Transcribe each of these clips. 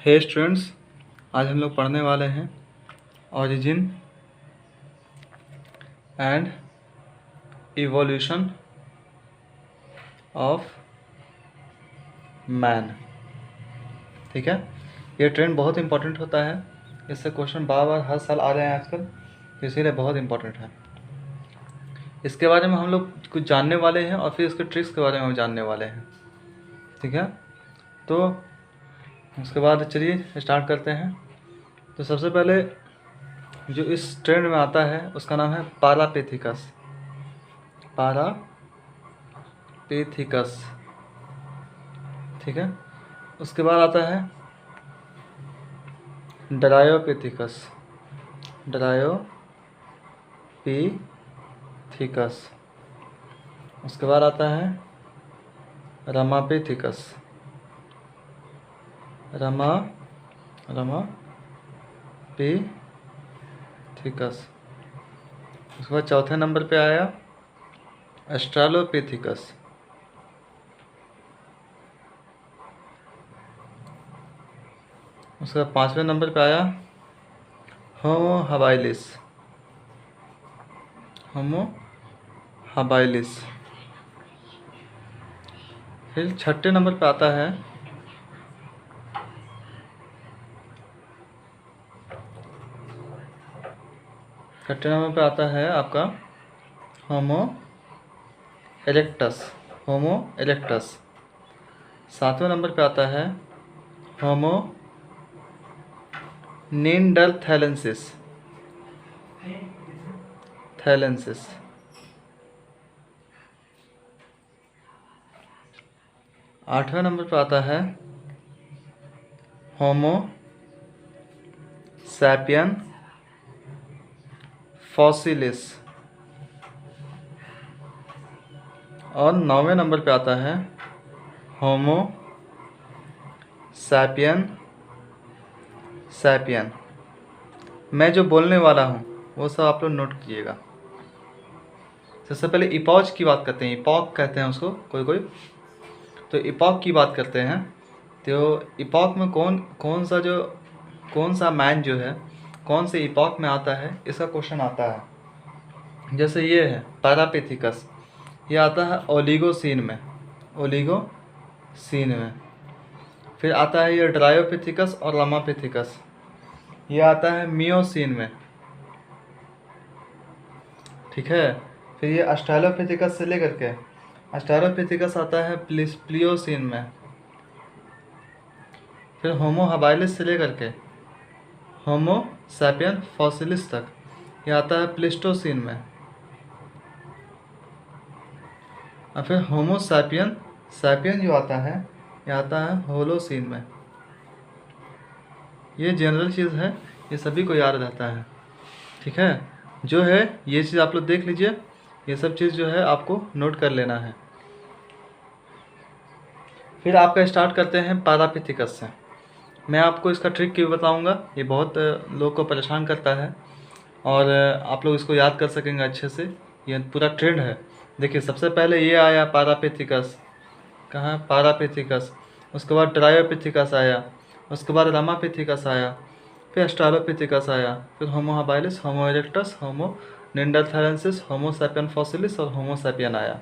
हे students, आज हम लोग पढ़ने वाले हैं origin and evolution of man. ठीक है, ये ट्रेंड बहुत इंपॉर्टेंट होता है, इससे क्वेश्चन बार बार हर साल आ रहे हैं आजकल, तो इसीलिए बहुत इंपॉर्टेंट है। इसके बारे में हम लोग कुछ जानने वाले हैं और फिर इसके ट्रिक्स के बारे में हम जानने वाले हैं। ठीक है, तो उसके बाद चलिए स्टार्ट करते हैं। तो सबसे पहले जो इस ट्रेंड में आता है उसका नाम है पारापेथिकस। पारापेथिकस, ठीक है। उसके बाद आता है ड्रायोपेथिकस। ड्रायोपेथिकस। उसके बाद आता है रमापेथिकस। रमापेथिकस। उसके बाद चौथे नंबर पे आया एस्ट्रालोपेथिकस। उसके बाद पाँचवें नंबर पे आया होमो हबाइलिस। फिर छठे नंबर पे आता है आपका होमो इरेक्टस। सातवें नंबर पे आता है होमो निएंडरथैलेंसिस। आठवें नंबर पे आता है होमो सैपियन फॉसिलिस। और नौवें नंबर पे आता है होमो सैपियन। मैं जो बोलने वाला हूँ वो सब आप लोग नोट कीजिएगा। सबसे पहले इपॉच की बात करते हैं, इपॉक कहते हैं उसको कोई। तो इपॉक की बात करते हैं, तो इपॉक में कौन सा मैन जो है कौन से इपॉक में आता है, इसका क्वेश्चन आता है। जैसे ये है पैरापेथिकस, ये आता है ओलिगोसीन में। फिर आता है ये ड्रायोपेथिकस और रमापेथिकस, ये आता है मियोसीन में। ठीक है, फिर ये ऑस्ट्रेलोपेथिकस से लेकर के ऑस्ट्रेलोपेथिकस आता है प्लियोसीन में। फिर होमो हबाइलिस से लेकर के होमो सैपियन फॉसिलिस तक ये आता है प्लिस्टोसीन में। और फिर होमो सैपियन जो आता है ये आता है होलोसीन में। ये जनरल चीज़ है, ये सभी को याद रहता है। ठीक है, जो है ये चीज़ आप लोग देख लीजिए, ये सब चीज़ जो है आपको नोट कर लेना है। फिर आपका स्टार्ट करते हैं पारापेथिकस से। मैं आपको इसका ट्रिक क्यों बताऊंगा, ये बहुत लोग को परेशान करता है और आप लोग इसको याद कर सकेंगे अच्छे से। ये पूरा ट्रेंड है। देखिए, सबसे पहले ये आया पारापेथिकस, कहाँ पारापेथिकस। उसके बाद ड्रायोपेथिकस आया, उसके बाद रमापेथिकस आया, फिर ऑस्ट्रेलोपेथिकस आया, फिर होमो हबाइलिस, होमो इरेक्टस, होमो निएंडरथैलेंसिस, होमो सैपियन फॉसिलिस और होमो सैपियन आया।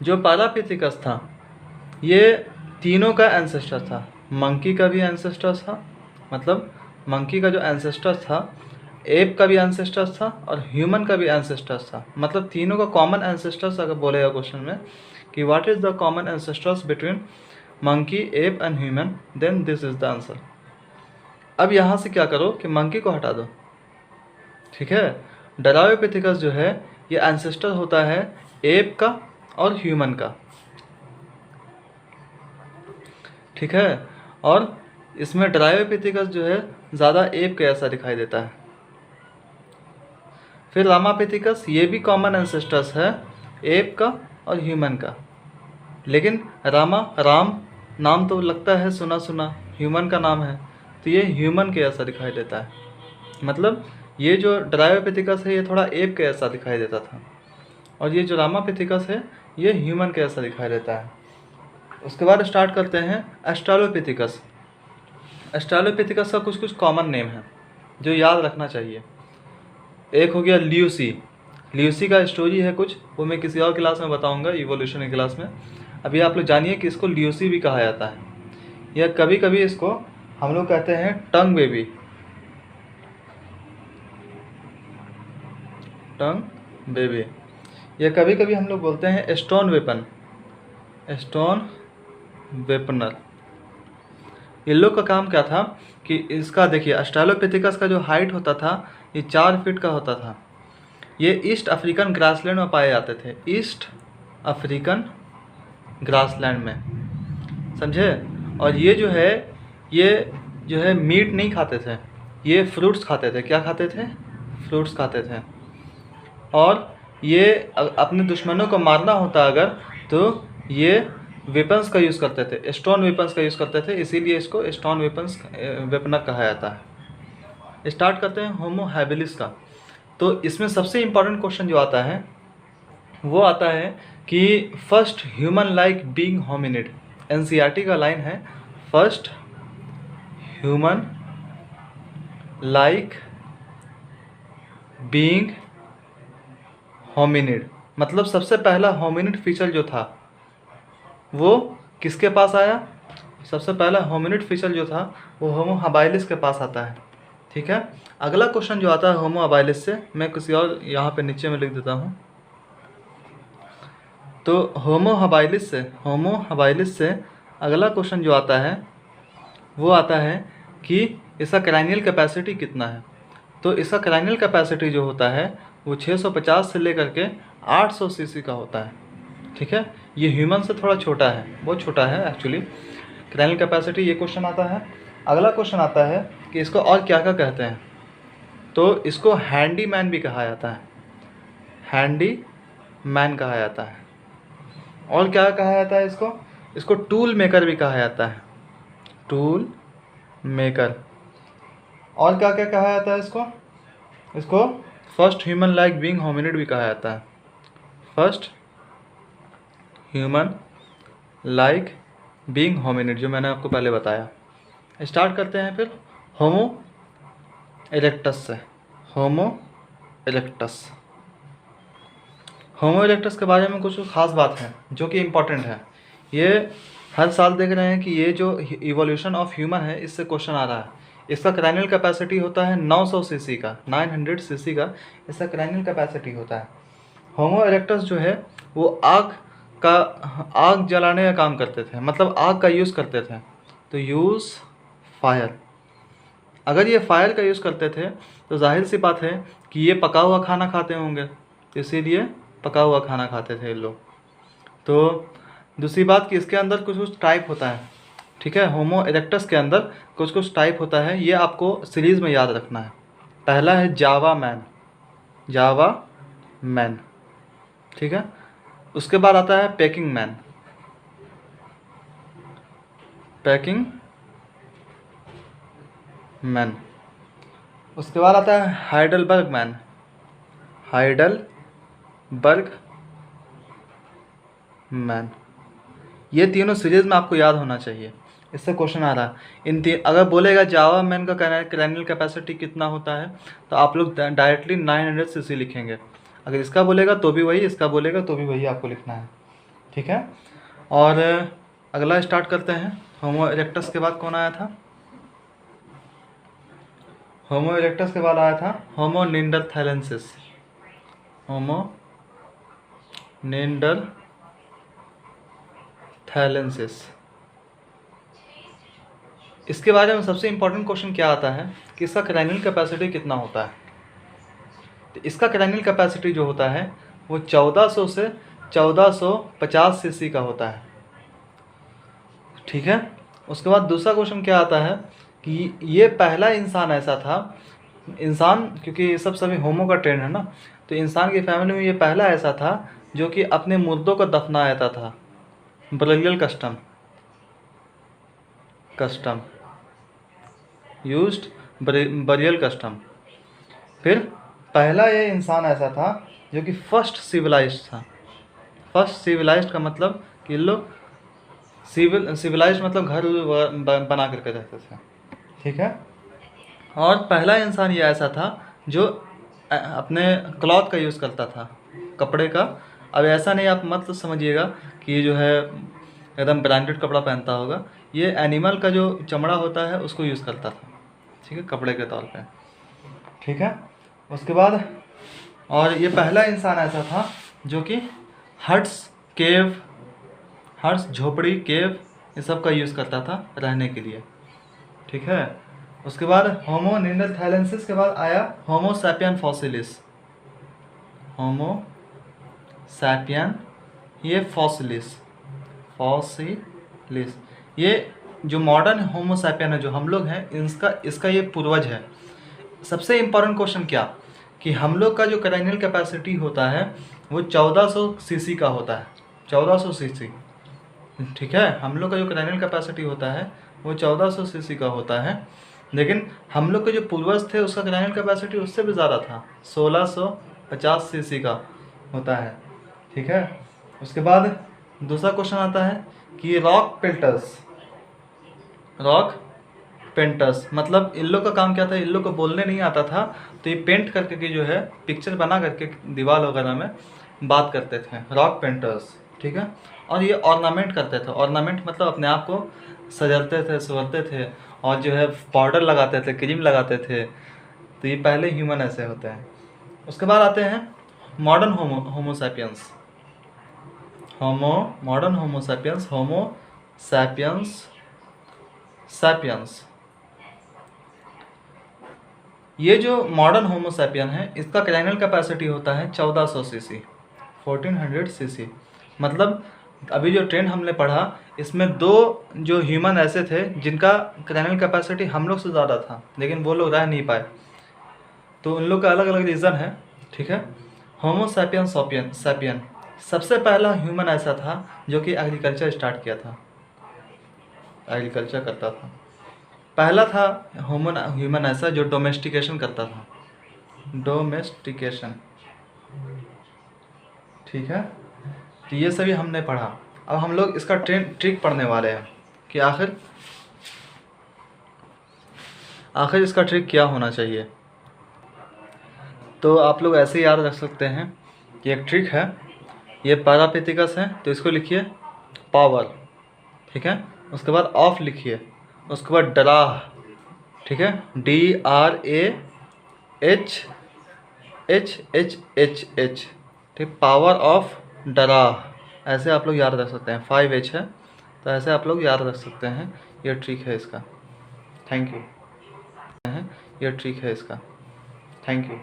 जो पारापेथिकस था ये तीनों का एंसेस्टर था। मंकी का भी एंसेस्टर था, मतलब मंकी का जो एंसेस्टर था, एप का भी एंसेस्टर था और ह्यूमन का भी एंसेस्टर था। मतलब तीनों का कॉमन एंसेस्टर्स अगर बोलेगा क्वेश्चन में कि what is the common ancestors between monkey, ape and human, then this is the answer. अब यहाँ से क्या करो कि मंकी को हटा दो। ठीक है, ड्रायोपेथिकस जो है ये एंसेस्टर होता है एप का और ह्यूमन का। ठीक है, और इसमें ड्रायोपेथिकस जो है ज़्यादा एप के ऐसा दिखाई देता है। फिर रामापेथिकस, ये भी कॉमन एंसेस्टर्स है एप का और ह्यूमन का, लेकिन राम नाम तो लगता है सुना, ह्यूमन का नाम है, तो ये ह्यूमन के ऐसा दिखाई देता है। मतलब ये जो ड्रायोपेथिकस है ये थोड़ा एप के ऐसा दिखाई देता था, और ये जो रामापेथिकस है ये ह्यूमन के ऐसा दिखाई देता है। उसके बाद स्टार्ट करते हैं एस्ट्रालोपेथिकस। ऑस्ट्रेलोपिथेकस का कुछ कुछ कॉमन नेम है जो याद रखना चाहिए। एक हो गया ल्यूसी। ल्यूसी का स्टोरी है कुछ, वो मैं किसी और क्लास में बताऊंगा, इवोल्यूशन की क्लास में। अभी आप लोग जानिए कि इसको ल्यूसी भी कहा जाता है, या कभी कभी इसको हम लोग कहते हैं टंग बेबी, टंग बेबी, या कभी कभी हम लोग बोलते हैं स्टोन वेपन, स्टोन वेपनर। इन लोग का काम क्या था कि इसका देखिए ऑस्ट्रेलोपिथेकस का जो हाइट होता था ये 4 फीट का होता था। ये ईस्ट अफ्रीकन ग्रासलैंड में पाए जाते थे, ईस्ट अफ्रीकन ग्रासलैंड में, समझे। और ये जो है मीट नहीं खाते थे, ये फ्रूट्स खाते थे। क्या खाते थे? फ्रूट्स खाते थे। और ये अपने दुश्मनों को मारना होता अगर, तो ये वेपन्स का यूज़ करते थे, स्टोन वेपन्स का यूज़ करते थे, इसीलिए इसको स्टोन वेपनर कहा जाता है। स्टार्ट करते हैं होमो हैबिलिस का। तो इसमें सबसे इम्पॉर्टेंट क्वेश्चन जो आता है वो आता है कि first human like being hominid. NCERT का लाइन है, first human like being hominid, मतलब सबसे पहला होमिनिड फीचर जो था वो किसके पास आया? सबसे पहला होमिनिड फीचर जो था वो होमो हबाइलिस के पास आता है। ठीक है, अगला क्वेश्चन जो आता है होमो हबाइलिस से, मैं किसी और यहाँ पे नीचे में लिख देता हूँ। तो होमो हबाइलिस से अगला क्वेश्चन जो आता है वो आता है कि इसका क्रैनियल कैपेसिटी कितना है। तो इसका क्रैनियल कैपेसिटी जो होता है वो 650 से लेकर के 800 सीसी का होता है। ठीक है, ये ह्यूमन से थोड़ा छोटा है, बहुत छोटा है एक्चुअली क्रैनियल कैपेसिटी। ये क्वेश्चन आता है। अगला क्वेश्चन आता है कि इसको और क्या क्या कहते हैं। तो इसको हैंडी मैन भी कहा जाता है, हैंडी मैन कहा जाता है। और क्या कहा जाता है इसको? इसको टूल मेकर भी कहा जाता है, टूल मेकर। और क्या क्या कहा जाता है इसको? इसको first human like being hominid भी कहा जाता है, first human like being hominid, जो मैंने आपको पहले बताया। स्टार्ट करते हैं फिर होमो इरेक्टस से। होमो इरेक्टस, होमो इरेक्टस के बारे में कुछ खास बात है जो कि इम्पोर्टेंट है। ये हर साल देख रहे हैं कि ये जो इवोल्यूशन ऑफ ह्यूमन है इससे क्वेश्चन आ रहा है। इसका क्रैनियल कैपेसिटी होता है 900 सीसी का, 900 सीसी का इसका क्रैनियल कैपेसिटी होता है। होमो इरेक्टस जो है वो आग जलाने का काम करते थे, मतलब आग का यूज़ करते थे। तो यूज़ फायर, अगर ये फायर का यूज़ करते थे तो जाहिर सी बात है कि ये पका हुआ खाना खाते होंगे, तो इसीलिए पका हुआ खाना खाते थे ये लोग। तो दूसरी बात कि इसके अंदर कुछ कुछ टाइप होता है। ठीक है, होमो इरेक्टस के अंदर कुछ कुछ टाइप होता है, ये आपको सीरीज़ में याद रखना है। पहला है जावा मैन, जावा मैन। ठीक है, उसके बाद आता है पेकिंग मैन, पैकिंग मैन। उसके बाद आता है हाइडलबर्ग मैन, हाइडलबर्ग मैन। ये तीनों सीरीज़ में आपको याद होना चाहिए, इससे क्वेश्चन आ रहा है। अगर बोलेगा जावा मैन का क्रैनियल कैपेसिटी कितना होता है तो आप लोग डायरेक्टली 900 सीसी लिखेंगे। अगर इसका बोलेगा तो भी वही, इसका बोलेगा तो भी वही आपको लिखना है। ठीक है, और अगला स्टार्ट करते हैं। होमो इरेक्टस के बाद कौन आया था? होमो इरेक्टस के बाद आया था होमो निंडरथैलेंसिस, होमो निंडरथैलेंसिस। इसके बारे में सबसे इम्पोर्टेंट क्वेश्चन क्या आता है कि इसका क्रैनियल कैपेसिटी कितना होता है। तो इसका क्रैनियल कैपेसिटी जो होता है वो 1400 से 1450 सीसी का होता है। ठीक है, उसके बाद दूसरा क्वेश्चन क्या आता है कि ये पहला इंसान ऐसा था, इंसान क्योंकि ये सब सभी होमो का ट्रेंड है ना, तो इंसान की फैमिली में ये पहला ऐसा था जो कि अपने मुर्दों को दफनाया जाता था, burial custom used, burial custom. फिर पहला ये इंसान ऐसा था जो कि फर्स्ट सिविलाइज्ड था। फर्स्ट सिविलाइज्ड का मतलब कि लोग सिविलाइज्ड मतलब घर बना करके रहते थे। ठीक है। और पहला इंसान ये ऐसा था जो अपने क्लॉथ का यूज़ करता था, कपड़े का। अब ऐसा नहीं आप मत समझिएगा कि ये जो है एकदम ब्रांडेड कपड़ा पहनता होगा, ये एनिमल का जो चमड़ा होता है उसको यूज़ करता था, ठीक है, कपड़े के तौर पे, ठीक है। उसके बाद और ये पहला इंसान ऐसा था जो कि हट्स, केव, हट्स, झोपड़ी, केव, ये सब का यूज़ करता था रहने के लिए, ठीक है। उसके बाद होमो निंडरथैलेंसिस के बाद आया होमो सैपियन फॉसिलिस। होमो सैपियन, ये फॉसिलिस, फॉसिलिस, ये जो मॉडर्न होमो सैपियन है जो हम लोग हैं, इसका ये पूर्वज है। सबसे इम्पोर्टेंट क्वेश्चन क्या कि हम लोग का जो क्रैनियल कैपेसिटी होता है वो 1400 सीसी का होता है, 1400 सीसी, ठीक है। हम लोग का जो क्रैनियल कैपेसिटी होता है वो 1400 सीसी का होता है, लेकिन हम लोग के जो पूर्वज थे उसका क्रैनियल कैपेसिटी उससे भी ज़्यादा था, 1650 सीसी का होता है, ठीक है। उसके बाद दूसरा क्वेश्चन आता है कि रॉक पेल्टर्स, रॉक पेंटर्स मतलब इन लोग का काम क्या था, इन लोग को बोलने नहीं आता था, तो ये पेंट करके की जो है पिक्चर बना करके दीवार वगैरह में बात करते थे, रॉक पेंटर्स, ठीक है। और ये ऑर्नामेंट करते थे, ऑर्नामेंट मतलब अपने आप को सजाते थे, संवरते थे, और जो है पाउडर लगाते थे, क्रीम लगाते थे, तो ये पहले ह्यूमन ऐसे होते हैं। उसके बाद आते हैं modern Homo sapiens, modern Homo sapiens, sapiens. ये जो मॉडर्न होमोसैपियन है इसका क्रैनियल कैपेसिटी होता है 1400 सीसी, 1400 सीसी। मतलब अभी जो ट्रेंड हमने पढ़ा इसमें दो जो ह्यूमन ऐसे थे जिनका क्रैनियल कैपेसिटी हम लोग से ज़्यादा था, लेकिन वो लोग रह नहीं पाए, तो उन लोग का अलग अलग रीज़न है, ठीक है। होमो सैपियन सबसे पहला ह्यूमन ऐसा था जो कि एग्रीकल्चर स्टार्ट किया था, एग्रीकल्चर करता था। पहला था ह्यूमन ऐसा जो डोमेस्टिकेशन करता था, डोमेस्टिकेशन, ठीक है। तो ये सभी हमने पढ़ा। अब हम लोग इसका ट्रिक पढ़ने वाले हैं कि आखिर इसका ट्रिक क्या होना चाहिए। तो आप लोग ऐसे याद रख सकते हैं कि एक ट्रिक है, ये पैरापिथिकस है तो इसको लिखिए पावर, ठीक है। उसके बाद ऑफ लिखिए, उसके बाद डराह, ठीक है, DRAHHHH, ठीक, पावर ऑफ डराह, ऐसे आप लोग याद रख सकते हैं, 5H है तो ऐसे आप लोग याद रख सकते हैं। ये ट्रिक है इसका, थैंक यू, ये ट्रिक है इसका, थैंक यू।